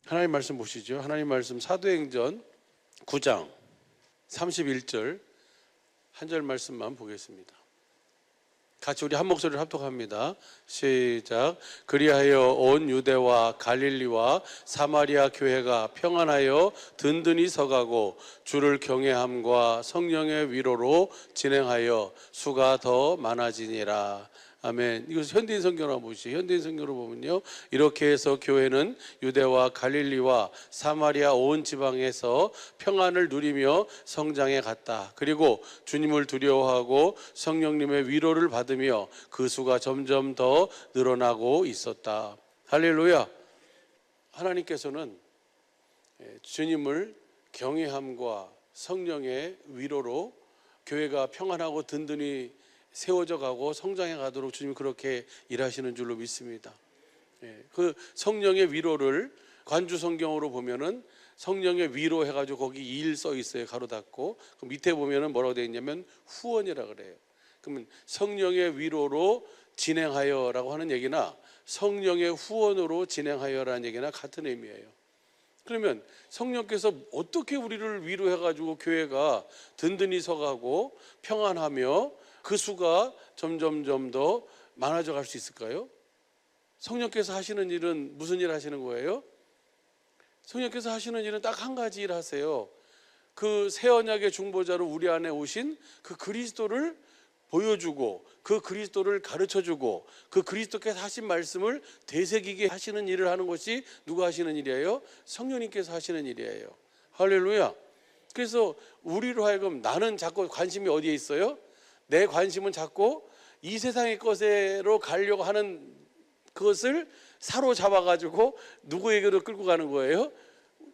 하나님 말씀 보시죠. 하나님 말씀 사도행전 9장 31절 한 절 말씀만 보겠습니다. 같이 우리 한 목소리를 합독합니다. 시작. 그리하여 온 유대와 갈릴리와 사마리아 교회가 평안하여 든든히 서가고 주를 경외함과 성령의 위로로 진행하여 수가 더 많아지니라. 아멘. 이것은 현대인 성경으로 보시죠. 현대인 성경으로 보면요, 이렇게 해서 교회는 유대와 갈릴리와 사마리아 온 지방에서 평안을 누리며 성장해 갔다. 그리고 주님을 두려워하고 성령님의 위로를 받으며 그 수가 점점 더 늘어나고 있었다. 할렐루야. 하나님께서는 주님을 경외함과 성령의 위로로 교회가 평안하고 든든히 세워져 가고 성장해 가도록 주님이 그렇게 일하시는 줄로 믿습니다. 그 성령의 위로를 관주 성경으로 보면은 성령의 위로 해가지고 거기 일 써 있어요. 가로 닫고. 그 밑에 보면은 뭐라고 되어 있냐면 후원이라 그래요. 그러면 성령의 위로로 진행하여라고 하는 얘기나 성령의 후원으로 진행하여라는 얘기나 같은 의미예요. 그러면 성령께서 어떻게 우리를 위로해가지고 교회가 든든히 서가고 평안하며 그 수가 점점점 더 많아져 갈 수 있을까요? 성령께서 하시는 일은 무슨 일 하시는 거예요? 성령께서 하시는 일은 딱 한 가지 일 하세요. 그 새 언약의 중보자로 우리 안에 오신 그 그리스도를 보여주고 그 그리스도를 가르쳐주고 그 그리스도께서 하신 말씀을 되새기게 하시는 일을 하는 것이 누가 하시는 일이에요? 성령님께서 하시는 일이에요. 할렐루야. 그래서 우리로 하여금 나는 자꾸 관심이 어디에 있어요? 내 관심은 자꾸 이 세상의 것으로 가려고 하는 그것을 사로잡아가지고 누구에게로 끌고 가는 거예요?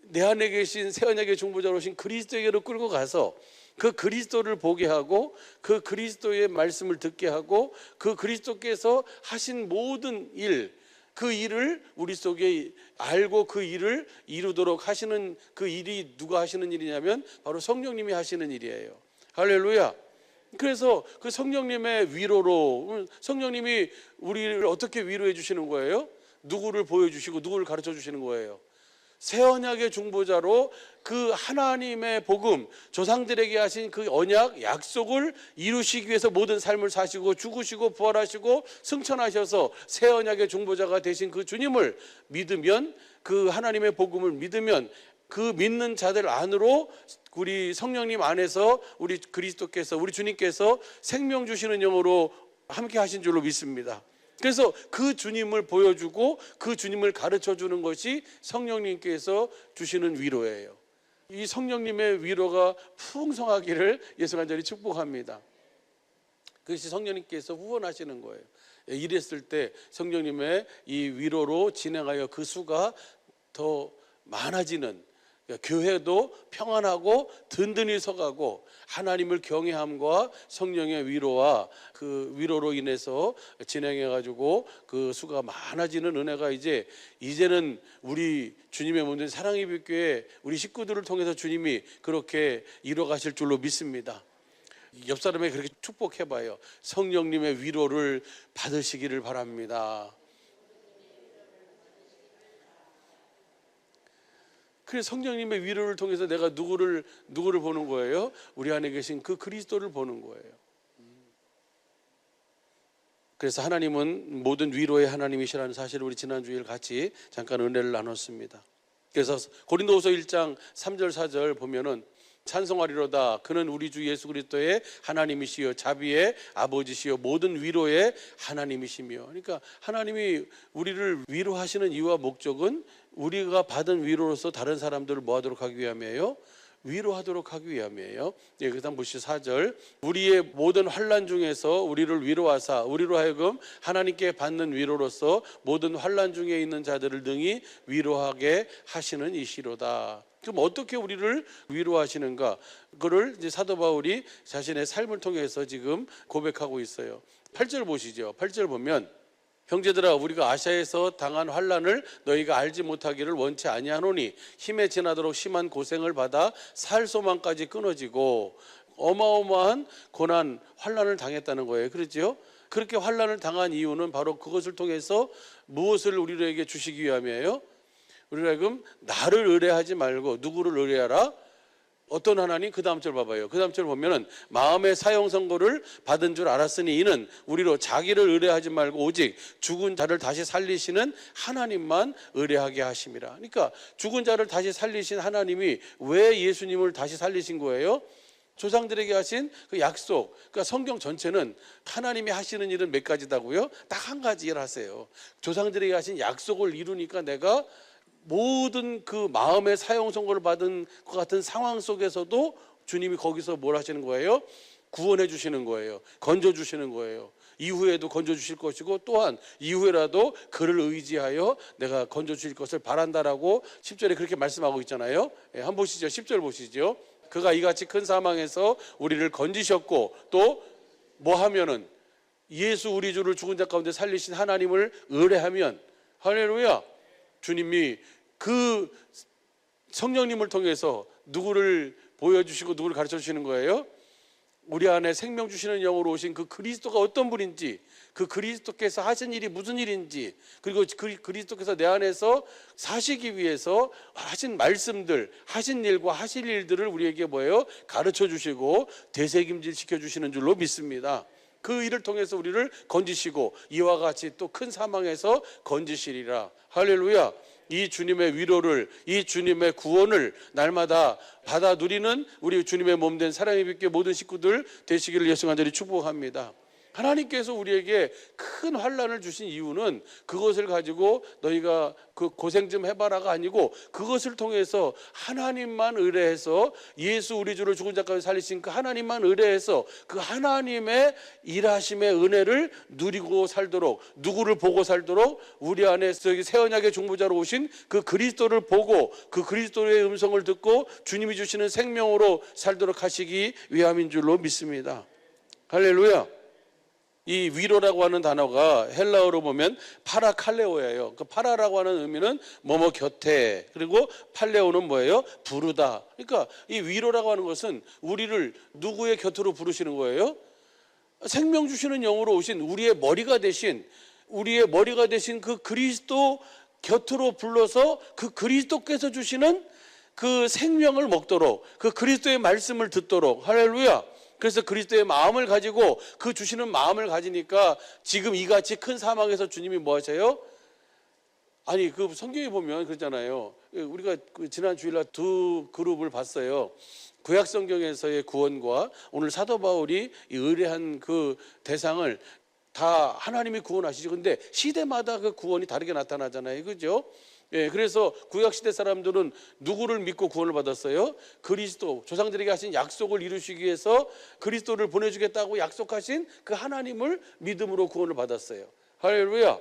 내 안에 계신 새 언약의 중보자로 오신 그리스도에게로 끌고 가서 그 그리스도를 보게 하고 그 그리스도의 말씀을 듣게 하고 그 그리스도께서 하신 모든 일, 그 일을 우리 속에 알고 그 일을 이루도록 하시는 그 일이 누가 하시는 일이냐면 바로 성령님이 하시는 일이에요. 할렐루야. 그래서 그 성령님의 위로로, 성령님이 우리를 어떻게 위로해 주시는 거예요? 누구를 보여주시고 누구를 가르쳐 주시는 거예요? 새 언약의 중보자로 그 하나님의 복음, 조상들에게 하신 그 언약, 약속을 이루시기 위해서 모든 삶을 사시고 죽으시고 부활하시고 승천하셔서 새 언약의 중보자가 되신 그 주님을 믿으면, 그 하나님의 복음을 믿으면 그 믿는 자들 안으로 우리 성령님 안에서 우리 그리스도께서, 우리 주님께서 생명 주시는 영으로 함께 하신 줄로 믿습니다. 그래서 그 주님을 보여주고 그 주님을 가르쳐 주는 것이 성령님께서 주시는 위로예요. 이 성령님의 위로가 풍성하기를 예수 간절히 축복합니다. 그것이 성령님께서 후원하시는 거예요. 이랬을 때 성령님의 이 위로로 진행하여 그 수가 더 많아지는, 교회도 평안하고 든든히 서가고 하나님을 경외함과 성령의 위로와 그 위로로 인해서 진행해가지고 그 수가 많아지는 은혜가 이제는 우리 주님의 몸된 사랑의 빛교회 우리 식구들을 통해서 주님이 그렇게 이뤄가실 줄로 믿습니다. 옆 사람에게 그렇게 축복해봐요. 성령님의 위로를 받으시기를 바랍니다. 그래서 성령님의 위로를 통해서 내가 누구를 보는 거예요? 우리 안에 계신 그 그리스도를 보는 거예요. 그래서 하나님은 모든 위로의 하나님이시라는 사실을 우리 지난 주일 같이 잠깐 은혜를 나눴습니다. 그래서 고린도후서 1장 3절 4절 보면은 찬송하리로다 그는 우리 주 예수 그리스도의 하나님이시요 자비의 아버지시요 모든 위로의 하나님이시며, 그러니까 하나님이 우리를 위로하시는 이유와 목적은 우리가 받은 위로로서 다른 사람들을 뭐 하도록 하기 위함이에요? 위로하도록 하기 위함이에요. 그 다음 보시죠. 4절 우리의 모든 환난 중에서 우리를 위로하사 우리로 하여금 하나님께 받는 위로로서 모든 환난 중에 있는 자들을 능히 위로하게 하시는 이시로다. 그럼 어떻게 우리를 위로하시는가? 그거를 이제 사도 바울이 자신의 삶을 통해서 지금 고백하고 있어요. 8절 보시죠. 8절 보면 형제들아 우리가 아시아에서 당한 환난을 너희가 알지 못하기를 원치 아니하노니 힘에 지나도록 심한 고생을 받아 살 소망까지 끊어지고 어마어마한 고난 환난을 당했다는 거예요. 그렇죠? 그렇게 환난을 당한 이유는 바로 그것을 통해서 무엇을 우리에게 주시기 위함이에요? 우리가 지금 나를 의뢰하지 말고 누구를 의뢰하라? 어떤 하나님? 그 다음 절 봐봐요. 그 다음 절 보면은 마음의 사형 선고를 받은 줄 알았으니 이는 우리로 자기를 의뢰하지 말고 오직 죽은 자를 다시 살리시는 하나님만 의뢰하게 하심이라. 그러니까 죽은 자를 다시 살리신 하나님이 왜 예수님을 다시 살리신 거예요? 조상들에게 하신 그 약속. 그러니까 성경 전체는 하나님이 하시는 일은 몇 가지다고요? 딱 한 가지 일 하세요. 조상들에게 하신 약속을 이루니까 내가 모든 그 마음의 사형 선고를 받은 것 같은 상황 속에서도 주님이 거기서 뭘 하시는 거예요? 구원해 주시는 거예요. 건져 주시는 거예요. 이후에도 건져 주실 것이고 또한 이후에라도 그를 의지하여 내가 건져 주실 것을 바란다라고 10절에 그렇게 말씀하고 있잖아요. 한번 보시죠. 10절 보시죠. 그가 이같이 큰 사망에서 우리를 건지셨고 또 뭐 하면은 예수 우리 주를 죽은 자 가운데 살리신 하나님을 의뢰하면 할렐루야, 주님이 그 성령님을 통해서 누구를 보여주시고 누구를 가르쳐 주시는 거예요? 우리 안에 생명 주시는 영으로 오신 그 그리스도가 어떤 분인지, 그 그리스도께서 하신 일이 무슨 일인지, 그리고 그리스도께서 내 안에서 사시기 위해서 하신 말씀들, 하신 일과 하실 일들을 우리에게 뭐예요? 가르쳐 주시고 되새김질 시켜주시는 줄로 믿습니다. 그 일을 통해서 우리를 건지시고 이와 같이 또 큰 사망에서 건지시리라. 할렐루야. 이 주님의 위로를, 이 주님의 구원을 날마다 받아 누리는 우리 주님의 몸된 사랑의 빛교회 모든 식구들 되시기를 예수 간절히 축복합니다. 하나님께서 우리에게 큰 환난을 주신 이유는 그것을 가지고 너희가 그 고생 좀 해봐라가 아니고 그것을 통해서 하나님만 의뢰해서 예수 우리 주를 죽은 자 가운데 살리신 그 하나님만 의뢰해서 그 하나님의 일하심의 은혜를 누리고 살도록, 누구를 보고 살도록 우리 안에 새 언약의 중보자로 오신 그 그리스도를 보고 그 그리스도의 음성을 듣고 주님이 주시는 생명으로 살도록 하시기 위함인 줄로 믿습니다. 할렐루야. 이 위로라고 하는 단어가 헬라어로 보면 파라칼레오예요. 그 파라라고 하는 의미는 뭐뭐 곁에, 그리고 팔레오는 뭐예요? 부르다. 그러니까 이 위로라고 하는 것은 우리를 누구의 곁으로 부르시는 거예요? 생명 주시는 영으로 오신 우리의 머리가 되신 그 그리스도 곁으로 불러서 그 그리스도께서 주시는 그 생명을 먹도록, 그 그리스도의 말씀을 듣도록. 할렐루야. 그래서 그리스도의 마음을 가지고 그 주시는 마음을 가지니까 지금 이같이 큰 사망에서 주님이 뭐 하세요? 아니 그 성경에 보면 그러잖아요. 우리가 지난 주일날 두 그룹을 봤어요. 구약 성경에서의 구원과 오늘 사도 바울이 의뢰한 그 대상을 다 하나님이 구원하시죠. 근데 시대마다 그 구원이 다르게 나타나잖아요. 그죠? 예, 그래서 구약시대 사람들은 누구를 믿고 구원을 받았어요? 그리스도, 조상들에게 하신 약속을 이루시기 위해서 그리스도를 보내주겠다고 약속하신 그 하나님을 믿음으로 구원을 받았어요. 할렐루야.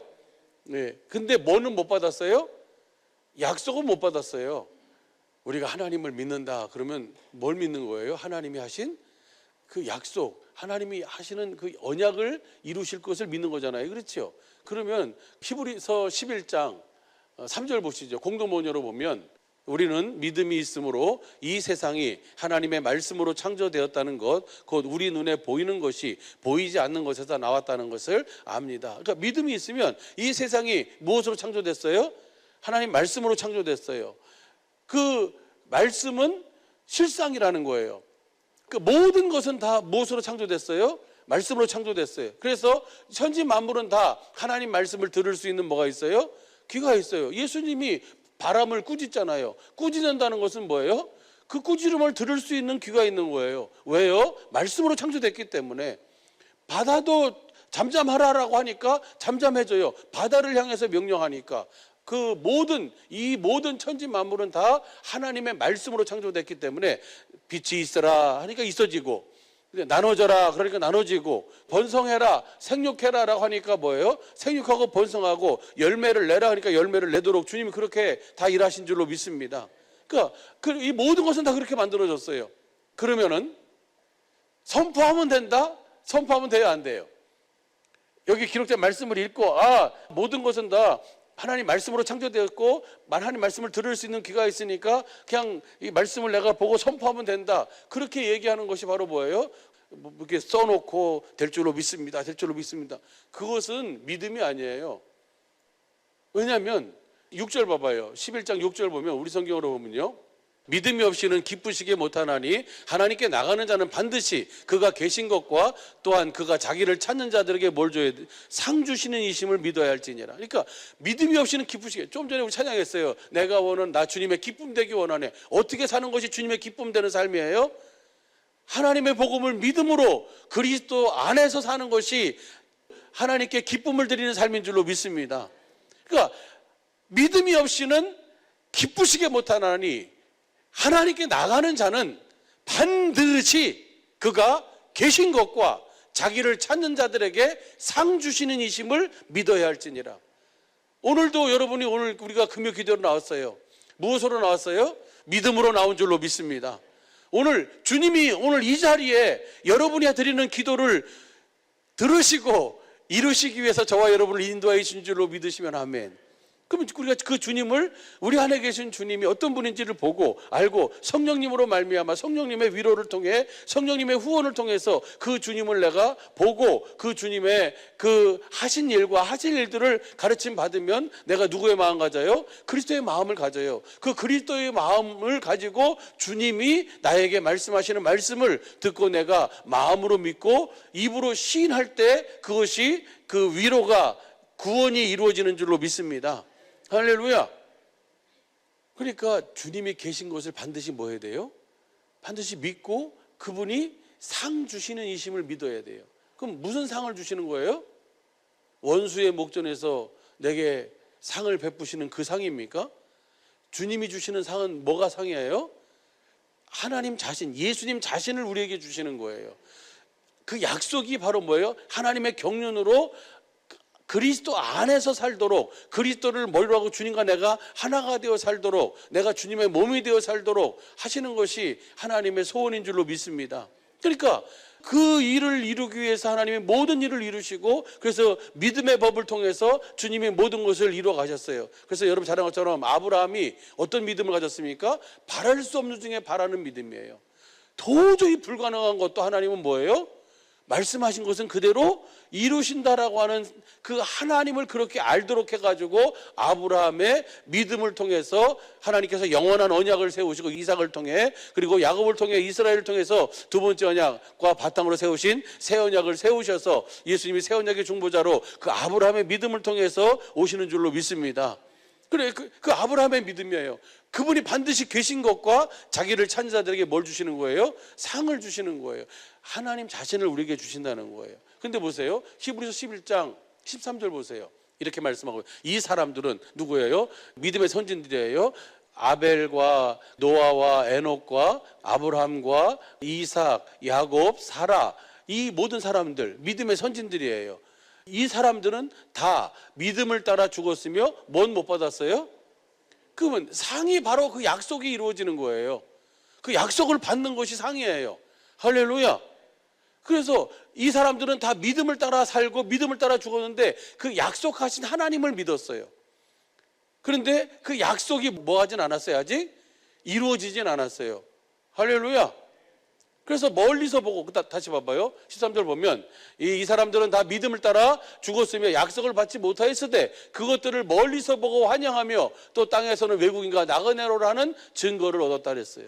네, 근데 뭐는 못 받았어요? 약속은 못 받았어요. 우리가 하나님을 믿는다 그러면 뭘 믿는 거예요? 하나님이 하신 그 약속, 하나님이 하시는 그 언약을 이루실 것을 믿는 거잖아요. 그렇죠? 그러면 히브리서 11장 3절 보시죠. 공동번역으로 보면 우리는 믿음이 있으므로 이 세상이 하나님의 말씀으로 창조되었다는 것, 곧 우리 눈에 보이는 것이 보이지 않는 것에서 나왔다는 것을 압니다. 그러니까 믿음이 있으면 이 세상이 무엇으로 창조됐어요? 하나님 말씀으로 창조됐어요. 그 말씀은 실상이라는 거예요. 그 모든 것은 다 무엇으로 창조됐어요? 말씀으로 창조됐어요. 그래서 천지 만물은 다 하나님 말씀을 들을 수 있는 뭐가 있어요? 귀가 있어요. 예수님이 바람을 꾸짖잖아요. 꾸짖는다는 것은 뭐예요? 그 꾸지름을 들을 수 있는 귀가 있는 거예요. 왜요? 말씀으로 창조됐기 때문에. 바다도 잠잠하라라고 하니까 잠잠해져요. 바다를 향해서 명령하니까. 이 모든 천지 만물은 다 하나님의 말씀으로 창조됐기 때문에 빛이 있어라 하니까 있어지고, 나눠져라 그러니까 나눠지고, 번성해라 생육해라 라고 하니까 뭐예요? 생육하고 번성하고, 열매를 내라 하니까 열매를 내도록 주님이 그렇게 다 일하신 줄로 믿습니다. 그러니까 이 모든 것은 다 그렇게 만들어졌어요. 그러면은 선포하면 된다? 선포하면 돼요, 안 돼요? 여기 기록된 말씀을 읽고 모든 것은 다 하나님 말씀으로 창조되었고 하나님 말씀을 들을 수 있는 귀가 있으니까 그냥 이 말씀을 내가 보고 선포하면 된다, 그렇게 얘기하는 것이 바로 뭐예요? 이렇게 써놓고 될 줄로 믿습니다, 될 줄로 믿습니다. 그것은 믿음이 아니에요. 왜냐하면 6절 봐봐요. 11장 6절 보면, 우리 성경으로 보면요, 믿음이 없이는 기쁘시게 못하나니 하나님께 나가는 자는 반드시 그가 계신 것과 또한 그가 자기를 찾는 자들에게 뭘 줘야 돼? 상 주시는 이심을 믿어야 할지니라. 그러니까 믿음이 없이는 기쁘시게, 좀 전에 우리 찬양했어요. 내가 원하는 나 주님의 기쁨 되기 원하네. 어떻게 사는 것이 주님의 기쁨 되는 삶이에요? 하나님의 복음을 믿음으로 그리스도 안에서 사는 것이 하나님께 기쁨을 드리는 삶인 줄로 믿습니다. 그러니까 믿음이 없이는 기쁘시게 못하나니 하나님께 나가는 자는 반드시 그가 계신 것과 자기를 찾는 자들에게 상 주시는 이심을 믿어야 할지니라. 오늘도 여러분이, 오늘 우리가 금요 기도로 나왔어요. 무엇으로 나왔어요? 믿음으로 나온 줄로 믿습니다. 오늘 주님이 오늘 이 자리에 여러분이 드리는 기도를 들으시고 이루시기 위해서 저와 여러분을 인도해 주신 줄로 믿으시면 아멘. 그러면 우리가 그 주님을, 우리 안에 계신 주님이 어떤 분인지를 보고 알고 성령님으로 말미암아 성령님의 위로를 통해, 성령님의 후원을 통해서 그 주님을 내가 보고 그 주님의 그 하신 일과 하실 일들을 가르침 받으면 내가 누구의 마음 가져요? 그리스도의 마음을 가져요. 그 그리스도의 마음을 가지고 주님이 나에게 말씀하시는 말씀을 듣고 내가 마음으로 믿고 입으로 시인할 때 그것이 그 위로가, 구원이 이루어지는 줄로 믿습니다. 할렐루야. 그러니까 주님이 계신 것을 반드시 뭐 해야 돼요? 반드시 믿고 그분이 상 주시는 이심을 믿어야 돼요. 그럼 무슨 상을 주시는 거예요? 원수의 목전에서 내게 상을 베푸시는 그 상입니까? 주님이 주시는 상은 뭐가 상이에요? 하나님 자신, 예수님 자신을 우리에게 주시는 거예요. 그 약속이 바로 뭐예요? 하나님의 경륜으로 그리스도 안에서 살도록, 그리스도를 머리로 하고 주님과 내가 하나가 되어 살도록, 내가 주님의 몸이 되어 살도록 하시는 것이 하나님의 소원인 줄로 믿습니다. 그러니까 그 일을 이루기 위해서 하나님이 모든 일을 이루시고, 그래서 믿음의 법을 통해서 주님이 모든 것을 이루어 가셨어요. 그래서 여러분 잘 아는 것처럼 아브라함이 어떤 믿음을 가졌습니까? 바랄 수 없는 중에 바라는 믿음이에요. 도저히 불가능한 것도 하나님은 뭐예요? 말씀하신 것은 그대로 이루신다라고 하는 그 하나님을 그렇게 알도록 해가지고 아브라함의 믿음을 통해서 하나님께서 영원한 언약을 세우시고, 이삭을 통해, 그리고 야곱을 통해 이스라엘을 통해서 두 번째 언약과 바탕으로 세우신 새 언약을 세우셔서 예수님이 새 언약의 중보자로 그 아브라함의 믿음을 통해서 오시는 줄로 믿습니다. 그래, 그 아브라함의 믿음이에요. 그분이 반드시 계신 것과 자기를 찾는 자들에게 뭘 주시는 거예요? 상을 주시는 거예요. 하나님 자신을 우리에게 주신다는 거예요. 근데 보세요, 히브리서 11장 13절 보세요. 이렇게 말씀하고, 이 사람들은 누구예요? 믿음의 선진들이에요. 아벨과 노아와 에녹과 아브라함과 이삭, 야곱, 사라, 이 모든 사람들 믿음의 선진들이에요. 이 사람들은 다 믿음을 따라 죽었으며 뭔 못 받았어요? 그러면 상이 바로 그 약속이 이루어지는 거예요. 그 약속을 받는 것이 상이에요. 할렐루야. 그래서 이 사람들은 다 믿음을 따라 살고 믿음을 따라 죽었는데 그 약속하신 하나님을 믿었어요. 그런데 그 약속이 뭐 하진 않았어요. 아직 이루어지진 않았어요. 할렐루야. 그래서 멀리서 보고, 다시 봐봐요. 13절 보면 이 사람들은 다 믿음을 따라 죽었으며 약속을 받지 못하였으되 그것들을 멀리서 보고 환영하며 또 땅에서는 외국인과 나그네로라는 증거를 얻었다 그랬어요.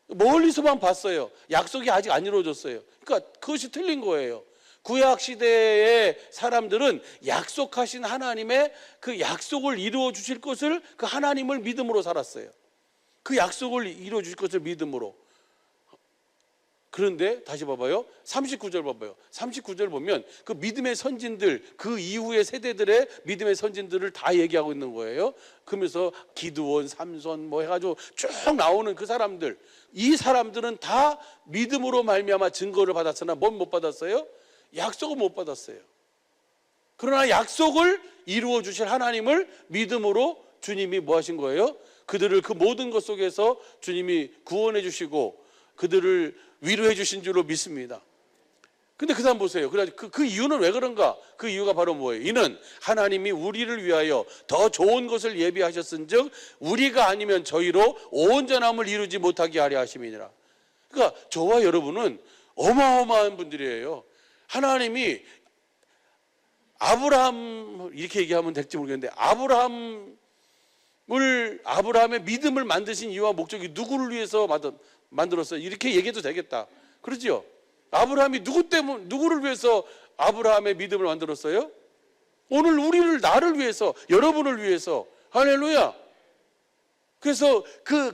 멀리서만 봤어요. 약속이 아직 안 이루어졌어요. 그러니까 그것이 틀린 거예요. 구약 시대의 사람들은 약속하신 하나님의 그 약속을 이루어 주실 것을, 그 하나님을 믿음으로 살았어요. 그 약속을 이루어 주실 것을 믿음으로. 그런데 다시 봐봐요. 39절 봐봐요. 39절 보면 그 믿음의 선진들, 그 이후의 세대들의 믿음의 선진들을 다 얘기하고 있는 거예요. 그러면서 기드온, 삼손 뭐 해가지고 쭉 나오는 그 사람들, 이 사람들은 다 믿음으로 말미암아 증거를 받았으나 뭔 못 받았어요? 약속은 못 받았어요. 그러나 약속을 이루어 주실 하나님을 믿음으로 주님이 뭐 하신 거예요? 그들을 그 모든 것 속에서 주님이 구원해 주시고 그들을 위로해 주신 줄로 믿습니다. 근데 그 다음 보세요. 그 이유는 왜 그런가? 그 이유가 바로 뭐예요? 이는 하나님이 우리를 위하여 더 좋은 것을 예비하셨은즉 우리가 아니면 저희로 온전함을 이루지 못하게 하려 하심이니라. 그러니까 저와 여러분은 어마어마한 분들이에요. 하나님이 아브라함, 이렇게 얘기하면 될지 모르겠는데, 아브라함 아브라함의 믿음을 만드신 이유와 목적이 누구를 위해서 만들었어요? 이렇게 얘기해도 되겠다. 그렇죠? 아브라함이 누구를 위해서 아브라함의 믿음을 만들었어요? 오늘 나를 위해서, 여러분을 위해서. 할렐루야. 그래서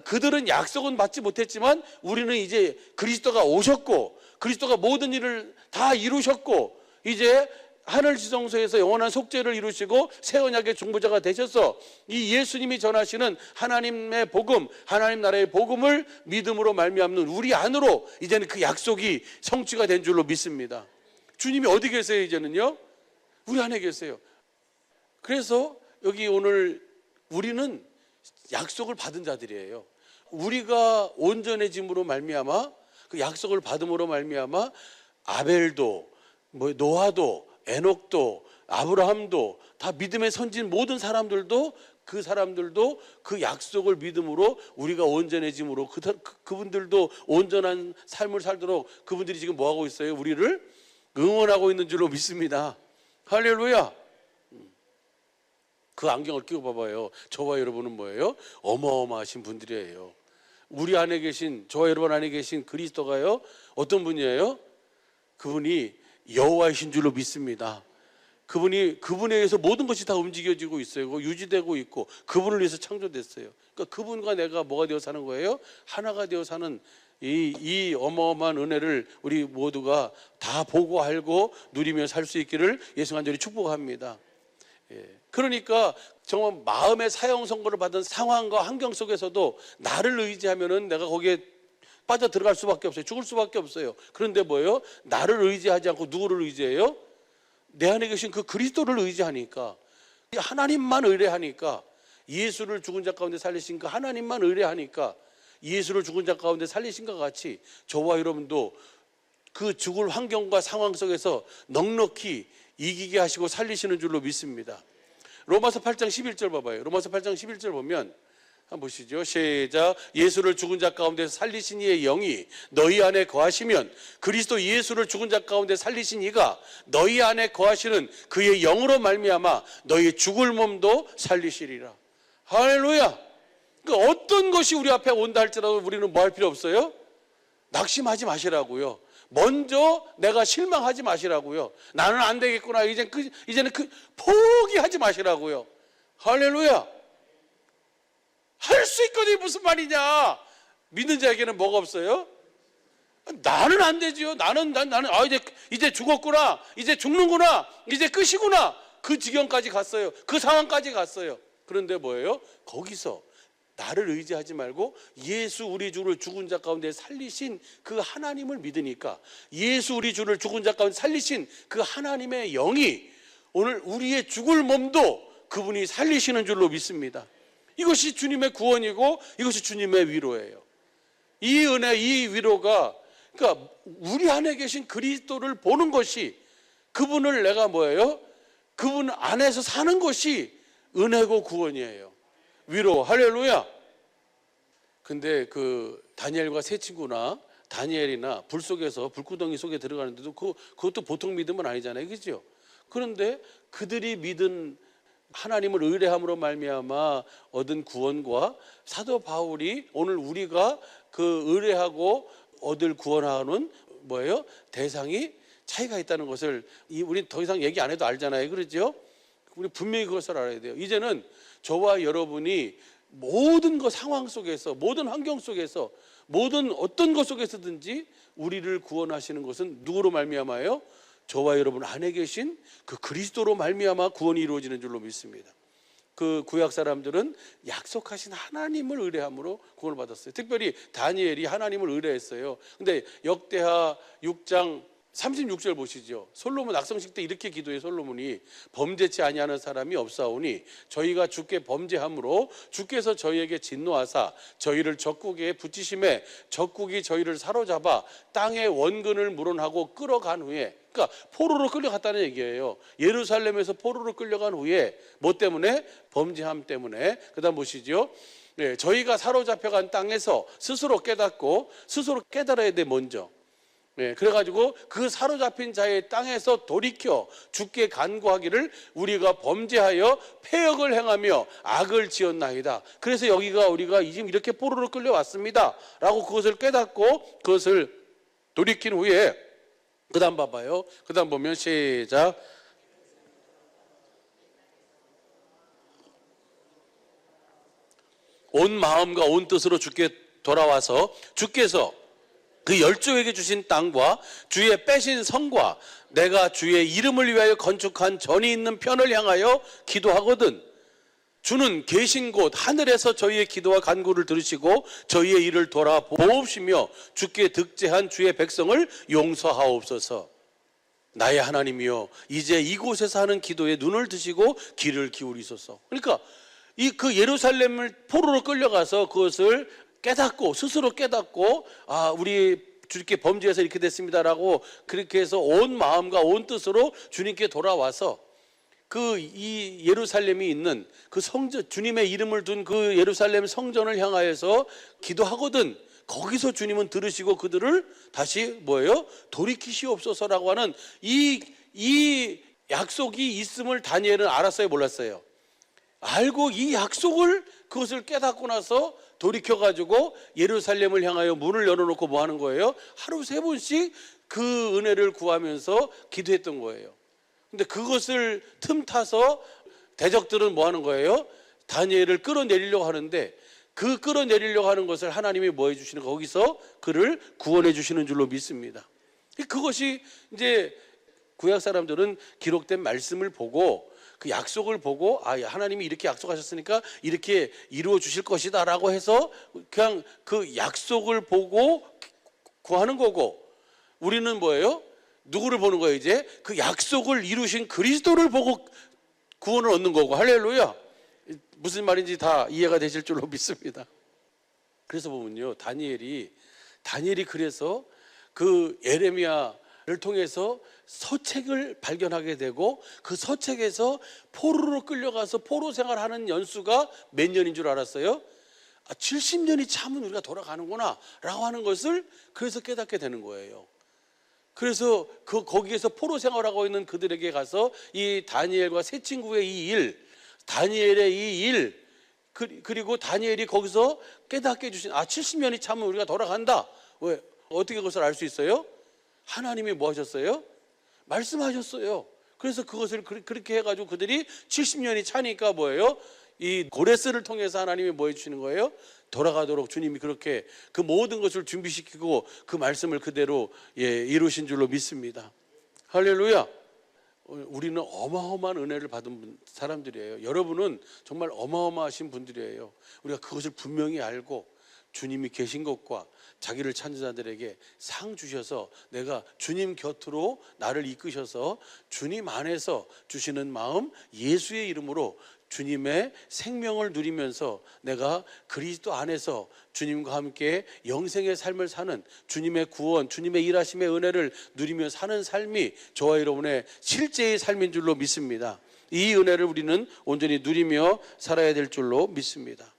그들은 약속은 받지 못했지만 우리는 이제 그리스도가 오셨고 그리스도가 모든 일을 다 이루셨고 이제 하늘 지성소에서 영원한 속죄를 이루시고 새 언약의 중보자가 되셔서 이 예수님이 전하시는 하나님의 복음, 하나님 나라의 복음을 믿음으로 말미암는 우리 안으로 이제는 그 약속이 성취가 된 줄로 믿습니다. 주님이 어디 계세요? 이제는요? 우리 안에 계세요. 그래서 여기 오늘 우리는 약속을 받은 자들이에요. 우리가 온전해짐으로 말미암아 그 약속을 받음으로 말미암아 아벨도 노아도 에녹도 아브라함도 다 믿음의 선진 모든 사람들도 그 약속을 믿음으로 우리가 온전해짐으로 그분들도 온전한 삶을 살도록 그분들이 지금 뭐하고 있어요? 우리를 응원하고 있는 줄로 믿습니다. 할렐루야. 그 안경을 끼고 봐봐요. 저와 여러분은 뭐예요? 어마어마하신 분들이에요. 우리 안에 계신, 저와 여러분 안에 계신 그리스도가요 어떤 분이에요? 그분이 여호와이신 줄로 믿습니다. 그분에 의해서 모든 것이 다 움직여지고 있어요. 유지되고 있고 그분을 위해서 창조됐어요. 그러니까 그분과 내가 뭐가 되어 사는 거예요? 하나가 되어 사는 이 어마어마한 은혜를 우리 모두가 다 보고 알고 누리며 살 수 있기를 예수 간절히 축복합니다. 그러니까 정말 마음의 사형 선고를 받은 상황과 환경 속에서도 나를 의지하면은 내가 거기에 빠져 들어갈 수밖에 없어요. 죽을 수밖에 없어요. 그런데 뭐예요? 나를 의지하지 않고 누구를 의지해요? 내 안에 계신 그 그리스도를 의지하니까, 하나님만 의뢰하니까, 예수를 죽은 자 가운데 살리신 그 하나님만 의뢰하니까 예수를 죽은 자 가운데 살리신 것 같이 저와 여러분도 그 죽을 환경과 상황 속에서 넉넉히 이기게 하시고 살리시는 줄로 믿습니다. 로마서 8장 11절 봐봐요. 로마서 8장 11절 보면 한번 보시죠. 시작. 예수를 죽은 자 가운데 살리신 이의 영이 너희 안에 거하시면 그리스도 예수를 죽은 자 가운데 살리신 이가 너희 안에 거하시는 그의 영으로 말미암아 너희 죽을 몸도 살리시리라. 할렐루야. 그러니까 어떤 것이 우리 앞에 온다 할지라도 우리는 뭐 할 필요 없어요? 낙심하지 마시라고요. 먼저 내가 실망하지 마시라고요. 나는 안 되겠구나. 이제는 포기하지 마시라고요. 할렐루야. 할 수 있거든요. 무슨 말이냐? 믿는 자에게는 뭐가 없어요? 나는 안 되지요. 나는 이제 죽었구나. 이제 죽는구나. 이제 끝이구나. 그 지경까지 갔어요. 그 상황까지 갔어요. 그런데 뭐예요? 거기서 나를 의지하지 말고 예수 우리 주를 죽은 자 가운데 살리신 그 하나님을 믿으니까, 예수 우리 주를 죽은 자 가운데 살리신 그 하나님의 영이 오늘 우리의 죽을 몸도 그분이 살리시는 줄로 믿습니다. 이것이 주님의 구원이고 이것이 주님의 위로예요. 이 은혜, 이 위로가, 그러니까 우리 안에 계신 그리스도를 보는 것이, 그분을 내가 뭐예요? 그분 안에서 사는 것이 은혜고 구원이에요. 위로. 할렐루야. 근데 그 다니엘과 세 친구나 다니엘이나 불 속에서, 불구덩이 속에 들어가는데도 그것도 보통 믿음은 아니잖아요. 그렇죠? 그런데 그들이 믿은 하나님을 의뢰함으로 말미암아 얻은 구원과 사도 바울이 오늘 우리가 그 의뢰하고 얻을 구원하는 뭐예요? 대상이 차이가 있다는 것을 우리 더 이상 얘기 안 해도 알잖아요. 그렇죠? 우리 분명히 그것을 알아야 돼요. 이제는 저와 여러분이 모든 것 상황 속에서, 모든 환경 속에서, 모든 어떤 것 속에서든지 우리를 구원하시는 것은 누구로 말미암아요? 저와 여러분 안에 계신 그 그리스도로 말미암아 구원이 이루어지는 줄로 믿습니다. 그 구약 사람들은 약속하신 하나님을 의뢰함으로 구원을 받았어요. 특별히 다니엘이 하나님을 의뢰했어요. 근데 역대하 6장 36절 보시죠. 솔로몬 낙성식 때 이렇게 기도해. 솔로몬이 범죄치 아니하는 사람이 없사오니 저희가 주께 범죄함으로 주께서 저희에게 진노하사 저희를 적국에 붙이심에 적국이 저희를 사로잡아 땅의 원근을 물어하고 끌어간 후에, 그러니까 포로로 끌려갔다는 얘기예요. 예루살렘에서 포로로 끌려간 후에 뭐 때문에? 범죄함 때문에. 그다음 보시죠. 네, 저희가 사로잡혀간 땅에서 스스로 깨닫고, 스스로 깨달아야 돼. 먼저 그래가지고 그 사로잡힌 자의 땅에서 돌이켜 주께 간구하기를 우리가 범죄하여 패역을 행하며 악을 지었나이다. 그래서 여기가 우리가 지금 이렇게 포로로 끌려왔습니다 라고 그것을 깨닫고 그것을 돌이킨 후에 그 다음 봐봐요. 그 다음 보면 시작. 온 마음과 온 뜻으로 주께 돌아와서 주께서 그 열조에게 주신 땅과 주의 빼신 성과 내가 주의 이름을 위하여 건축한 전이 있는 편을 향하여 기도하거든. 주는 계신 곳 하늘에서 저희의 기도와 간구를 들으시고 저희의 일을 돌아보옵시며 주께 득제한 주의 백성을 용서하옵소서. 나의 하나님이여 이제 이곳에서 하는 기도에 눈을 드시고 귀를 기울이소서. 그러니까 그 예루살렘을 포로로 끌려가서 그것을 깨닫고 스스로 깨닫고 우리 주님께 범죄해서 이렇게 됐습니다라고 그렇게 해서 온 마음과 온 뜻으로 주님께 돌아와서 이 예루살렘이 있는 그 성전, 주님의 이름을 둔 그 예루살렘 성전을 향하여서 기도하거든. 거기서 주님은 들으시고 그들을 다시 뭐예요? 돌이키시옵소서라고 하는 이 약속이 있음을 다니엘은 알았어요, 몰랐어요? 알고 이 약속을 그것을 깨닫고 나서 돌이켜가지고 예루살렘을 향하여 문을 열어놓고 뭐 하는 거예요? 하루 3번씩 그 은혜를 구하면서 기도했던 거예요. 근데 그것을 틈타서 대적들은 뭐 하는 거예요? 다니엘을 끌어내리려고 하는데 그 끌어내리려고 하는 것을 하나님이 뭐 해주시는 거기서 그를 구원해 주시는 줄로 믿습니다. 그것이 이제 구약 사람들은 기록된 말씀을 보고 그 약속을 보고 하나님이 이렇게 약속하셨으니까 이렇게 이루어 주실 것이다 라고 해서 그냥 그 약속을 보고 구하는 거고, 우리는 뭐예요? 누구를 보는 거예요? 이제 그 약속을 이루신 그리스도를 보고 구원을 얻는 거고. 할렐루야. 무슨 말인지 다 이해가 되실 줄로 믿습니다. 그래서 보면요, 다니엘이 그래서 그 예레미야를 통해서 서책을 발견하게 되고 그 서책에서 포로로 끌려가서 포로 생활하는 연수가 몇 년인 줄 알았어요? 70년이 참은 우리가 돌아가는구나 라고 하는 것을 그래서 깨닫게 되는 거예요. 그래서 거기에서 포로 생활하고 있는 그들에게 가서 이 다니엘과 세 친구의 이 일, 다니엘의 이 일, 그리고 다니엘이 거기서 깨닫게 해주신 70년이 참은 우리가 돌아간다. 왜? 어떻게 그것을 알 수 있어요? 하나님이 뭐 하셨어요? 말씀하셨어요. 그래서 그것을 그렇게 해가지고 그들이 70년이 차니까 뭐예요? 이 고레스를 통해서 하나님이 뭐 해주시는 거예요? 돌아가도록 주님이 그렇게 그 모든 것을 준비시키고 그 말씀을 그대로 이루신 줄로 믿습니다. 할렐루야. 우리는 어마어마한 은혜를 받은 사람들이에요. 여러분은 정말 어마어마하신 분들이에요. 우리가 그것을 분명히 알고 주님이 계신 것과 자기를 찾는 자들에게 상 주셔서 내가 주님 곁으로 나를 이끄셔서 주님 안에서 주시는 마음, 예수의 이름으로 주님의 생명을 누리면서 내가 그리스도 안에서 주님과 함께 영생의 삶을 사는, 주님의 구원, 주님의 일하심의 은혜를 누리며 사는 삶이 저와 여러분의 실제의 삶인 줄로 믿습니다. 이 은혜를 우리는 온전히 누리며 살아야 될 줄로 믿습니다.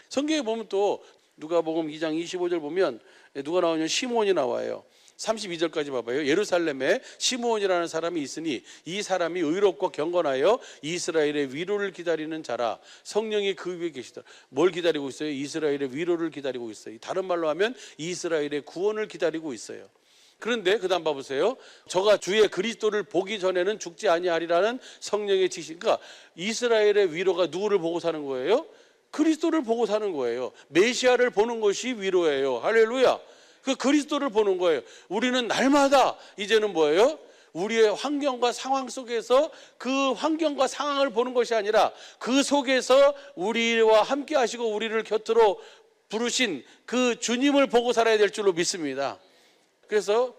성경에 보면 또 누가복음 2장 25절 보면 누가 나오냐면 시므온이 나와요. 32절까지 봐봐요. 예루살렘에 시므온이라는 사람이 있으니 이 사람이 의롭고 경건하여 이스라엘의 위로를 기다리는 자라. 성령이 그 위에 계시더라. 뭘 기다리고 있어요? 이스라엘의 위로를 기다리고 있어요. 다른 말로 하면 이스라엘의 구원을 기다리고 있어요. 그런데 그 다음 봐보세요. 저가 주의 그리스도를 보기 전에는 죽지 아니하리라는 성령의 지시. 그러니까 이스라엘의 위로가 누구를 보고 사는 거예요? 그리스도를 보고 사는 거예요. 메시아를 보는 것이 위로예요. 할렐루야. 그 그리스도를 보는 거예요. 우리는 날마다 이제는 뭐예요? 우리의 환경과 상황 속에서 그 환경과 상황을 보는 것이 아니라 그 속에서 우리와 함께 하시고 우리를 곁으로 부르신 그 주님을 보고 살아야 될 줄로 믿습니다. 그래서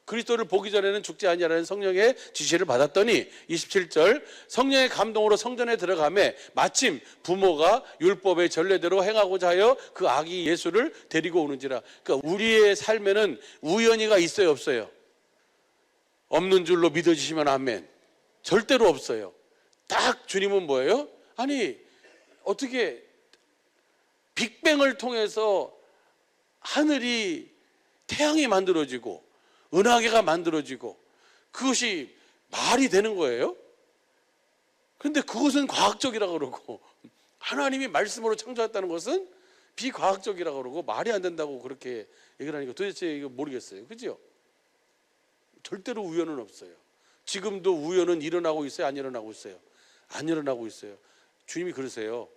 그리스도를 보기 전에는 죽지 아니하라는 성령의 지시를 받았더니 27절 성령의 감동으로 성전에 들어가매 마침 부모가 율법의 전례대로 행하고자 하여 그 아기 예수를 데리고 오는지라. 그러니까 우리의 삶에는 우연히가 있어요, 없어요? 없는 줄로 믿어주시면 아멘. 절대로 없어요. 딱 주님은 뭐예요? 아니 어떻게 빅뱅을 통해서 하늘이 태양이 만들어지고 은하계가 만들어지고 그것이 말이 되는 거예요? 그런데 그것은 과학적이라고 그러고 하나님이 말씀으로 창조했다는 것은 비과학적이라고 그러고 말이 안 된다고 그렇게 얘기를 하니까 도대체 이거 모르겠어요. 그죠? 절대로 우연은 없어요. 지금도 우연은 일어나고 있어요? 안 일어나고 있어요? 안 일어나고 있어요. 주님이 그러세요.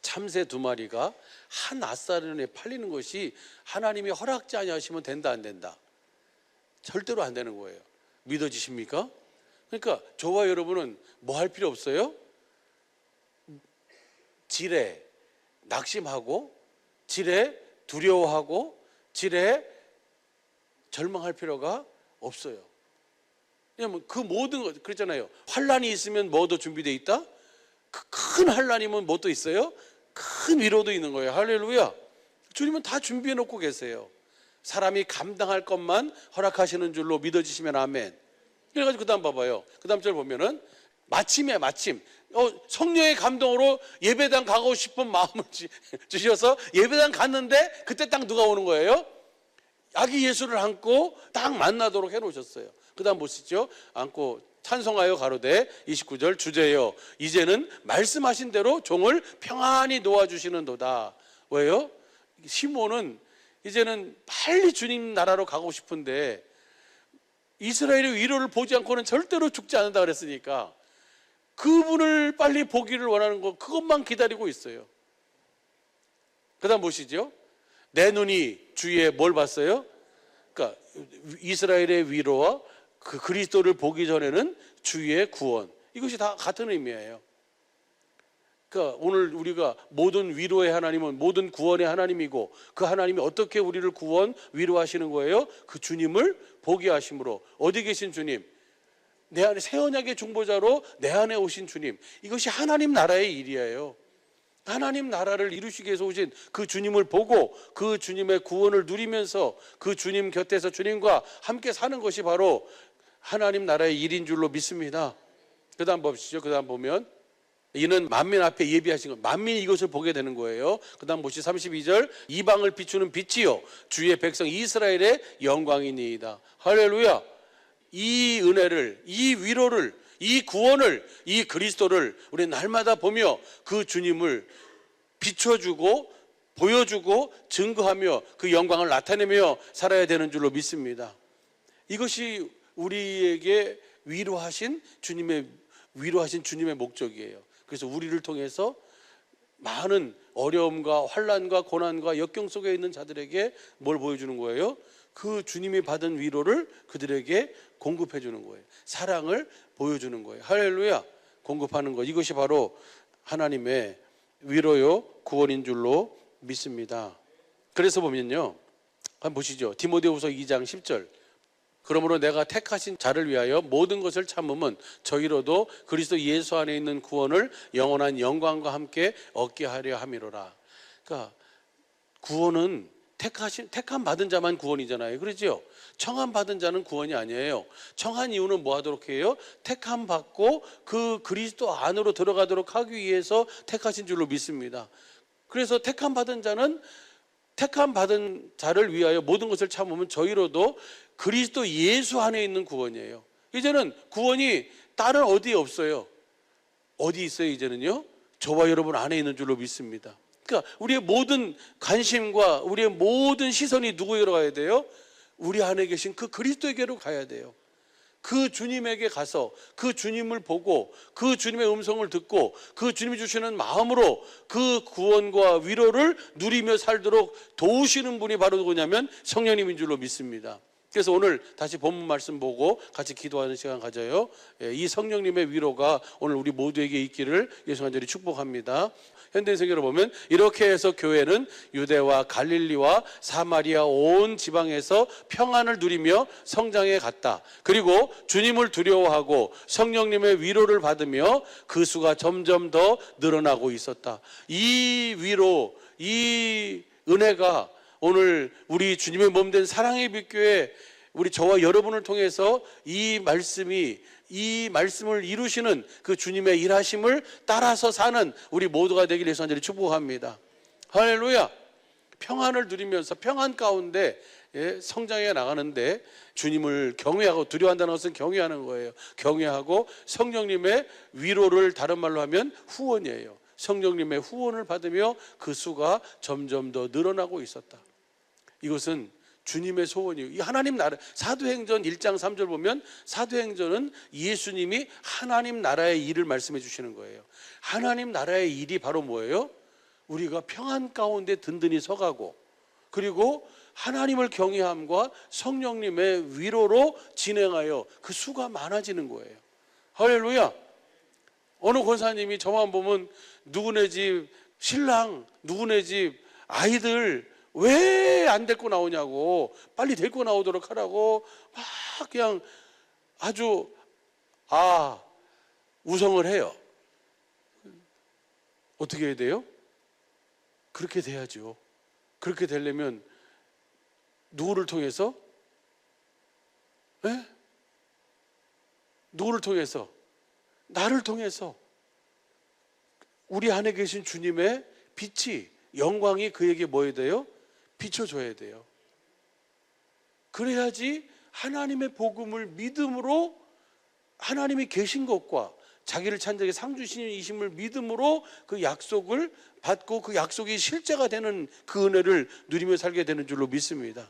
참새 2마리가 한 아사르에 팔리는 것이 하나님이 허락지 아니하시면 된다 안 된다? 절대로 안 되는 거예요. 믿어지십니까? 그러니까 저와 여러분은 뭐 할 필요 없어요? 지레 낙심하고 지레 두려워하고 지레 절망할 필요가 없어요. 왜냐하면 그 모든 것 그랬잖아요. 환란이 있으면 뭐도 준비되어 있다? 그 큰 환란이면 뭐 또 있어요? 큰 위로도 있는 거예요. 할렐루야. 주님은 다 준비해 놓고 계세요. 사람이 감당할 것만 허락하시는 줄로 믿어지시면 아멘. 그래가지고 그 다음 봐봐요. 그 다음 절 보면은 마침 성령의 감동으로 예배당 가고 싶은 마음을 주셔서 예배당 갔는데 그때 딱 누가 오는 거예요? 아기 예수를 안고 딱 만나도록 해놓으셨어요. 그 다음 보시죠. 안고 찬송하여 가로되 29절 주제여 이제는 말씀하신 대로 종을 평안히 놓아주시는도다. 왜요? 시몬은 이제는 빨리 주님 나라로 가고 싶은데 이스라엘의 위로를 보지 않고는 절대로 죽지 않는다 그랬으니까 그분을 빨리 보기를 원하는 거 그것만 기다리고 있어요. 그 다음 보시죠. 내 눈이 주의 뭘 봤어요? 그러니까 이스라엘의 위로와 그 그리스도를 보기 전에는 주의 구원, 이것이 다 같은 의미예요. 그러니까 오늘 우리가 모든 위로의 하나님은 모든 구원의 하나님이고 그 하나님이 어떻게 우리를 구원 위로하시는 거예요? 그 주님을 보게 하심으로. 어디 계신 주님? 내 안에 새 언약의 중보자로 내 안에 오신 주님. 이것이 하나님 나라의 일이에요. 하나님 나라를 이루시기 위해서 오신 그 주님을 보고 그 주님의 구원을 누리면서 그 주님 곁에서 주님과 함께 사는 것이 바로 하나님 나라의 일인 줄로 믿습니다. 그 다음 보시죠. 그 다음 보면 이는 만민 앞에 예비하신 것, 만민이 이것을 보게 되는 거예요. 그 다음 보시죠. 32절 이방을 비추는 빛이요 주의 백성 이스라엘의 영광이니이다. 할렐루야. 이 은혜를, 이 위로를, 이 구원을, 이 그리스도를 우리 날마다 보며 그 주님을 비춰주고 보여주고 증거하며 그 영광을 나타내며 살아야 되는 줄로 믿습니다. 이것이 우리에게 위로하신 주님의 목적이에요. 그래서 우리를 통해서 많은 어려움과 환난과 고난과 역경 속에 있는 자들에게 뭘 보여주는 거예요? 그 주님이 받은 위로를 그들에게 공급해 주는 거예요. 사랑을 보여주는 거예요. 할렐루야. 공급하는 것, 이것이 바로 하나님의 위로요 구원인 줄로 믿습니다. 그래서 보면요, 한번 보시죠. 디모데후서 2장 10절 그러므로 내가 택하신 자를 위하여 모든 것을 참음은 저희로도 그리스도 예수 안에 있는 구원을 영원한 영광과 함께 얻게 하려 함이로라. 그러니까 구원은 택함 받은 자만 구원이잖아요. 그렇죠? 청함 받은 자는 구원이 아니에요. 청한 이유는 뭐 하도록 해요? 택함 받고 그 그리스도 안으로 들어가도록 하기 위해서 택하신 줄로 믿습니다. 그래서 택함 받은 자를 위하여 모든 것을 참으면 저희로도 그리스도 예수 안에 있는 구원이에요. 이제는 구원이 다른 어디에 없어요. 어디 있어요? 이제는요, 저와 여러분 안에 있는 줄로 믿습니다. 그러니까 우리의 모든 관심과 우리의 모든 시선이 누구에게로 가야 돼요? 우리 안에 계신 그 그리스도에게로 가야 돼요. 그 주님에게 가서 그 주님을 보고 그 주님의 음성을 듣고 그 주님이 주시는 마음으로 그 구원과 위로를 누리며 살도록 도우시는 분이 바로 누구냐면 성령님인 줄로 믿습니다. 그래서 오늘 다시 본문 말씀 보고 같이 기도하는 시간 가져요. 이 성령님의 위로가 오늘 우리 모두에게 있기를 예수 간절히 축복합니다. 현대인성경을 보면 이렇게 해서 교회는 유대와 갈릴리와 사마리아 온 지방에서 평안을 누리며 성장해 갔다. 그리고 주님을 두려워하고 성령님의 위로를 받으며 그 수가 점점 더 늘어나고 있었다. 이 위로, 이 은혜가 오늘 우리 주님의 몸된 사랑의 빛교회 우리 저와 여러분을 통해서 이 말씀을 이루시는 그 주님의 일하심을 따라서 사는 우리 모두가 되기를 예수 간절히 축복합니다. 할렐루야. 평안을 누리면서 평안 가운데 성장해 나가는데 주님을 경외하고, 두려워한다는 것은 경외하는 거예요. 경외하고 성령님의 위로를 다른 말로 하면 후원이에요. 성령님의 후원을 받으며 그 수가 점점 더 늘어나고 있었다. 이것은 주님의 소원이에요. 이 하나님 나라, 사도행전 1장 3절 보면 사도행전은 예수님이 하나님 나라의 일을 말씀해 주시는 거예요. 하나님 나라의 일이 바로 뭐예요? 우리가 평안 가운데 든든히 서가고, 그리고 하나님을 경외함과 성령님의 위로로 진행하여 그 수가 많아지는 거예요. 할렐루야. 어느 권사님이 저만 보면 누구네 집 신랑, 누구네 집 아이들 왜 안 데리고 나오냐고, 빨리 데리고 나오도록 하라고 막 그냥 아주 우성을 해요. 어떻게 해야 돼요? 그렇게 돼야죠. 그렇게 되려면 누구를 통해서? 누구를 통해서? 나를 통해서. 우리 안에 계신 주님의 빛이, 영광이 그에게 뭐 해야 돼요? 비춰줘야 돼요. 그래야지 하나님의 복음을 믿음으로, 하나님이 계신 것과 자기를 찬자에게 상 주시는 이심을 믿음으로 그 약속을 받고 그 약속이 실제가 되는 그 은혜를 누리며 살게 되는 줄로 믿습니다.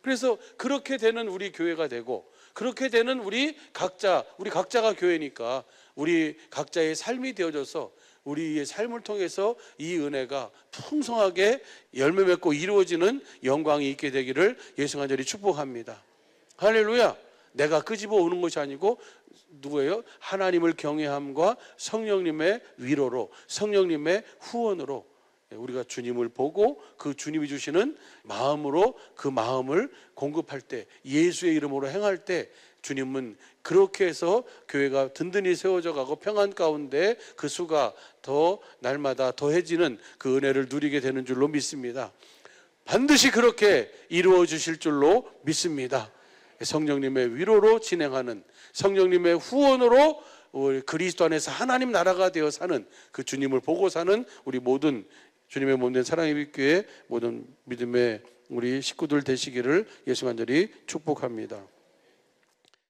그래서 그렇게 되는 우리 교회가 되고, 그렇게 되는 우리 각자가 교회니까 우리 각자의 삶이 되어져서 우리의 삶을 통해서 이 은혜가 풍성하게 열매 맺고 이루어지는 영광이 있게 되기를 예수 간절히 축복합니다. 할렐루야. 내가 끄집어 오는 것이 아니고 누구예요? 하나님을 경외함과 성령님의 위로로, 성령님의 후원으로 우리가 주님을 보고 그 주님이 주시는 마음으로 그 마음을 공급할 때, 예수의 이름으로 행할 때 주님은 그렇게 해서 교회가 든든히 세워져 가고 평안 가운데 그 수가 더 날마다 더해지는 그 은혜를 누리게 되는 줄로 믿습니다. 반드시 그렇게 이루어 주실 줄로 믿습니다. 성령님의 위로로 진행하는, 성령님의 후원으로 우리 그리스도 안에서 하나님 나라가 되어 사는, 그 주님을 보고 사는 우리 모든 주님의 몸된 사랑의 빛교회 모든 믿음의 우리 식구들 되시기를 예수 간절히 축복합니다.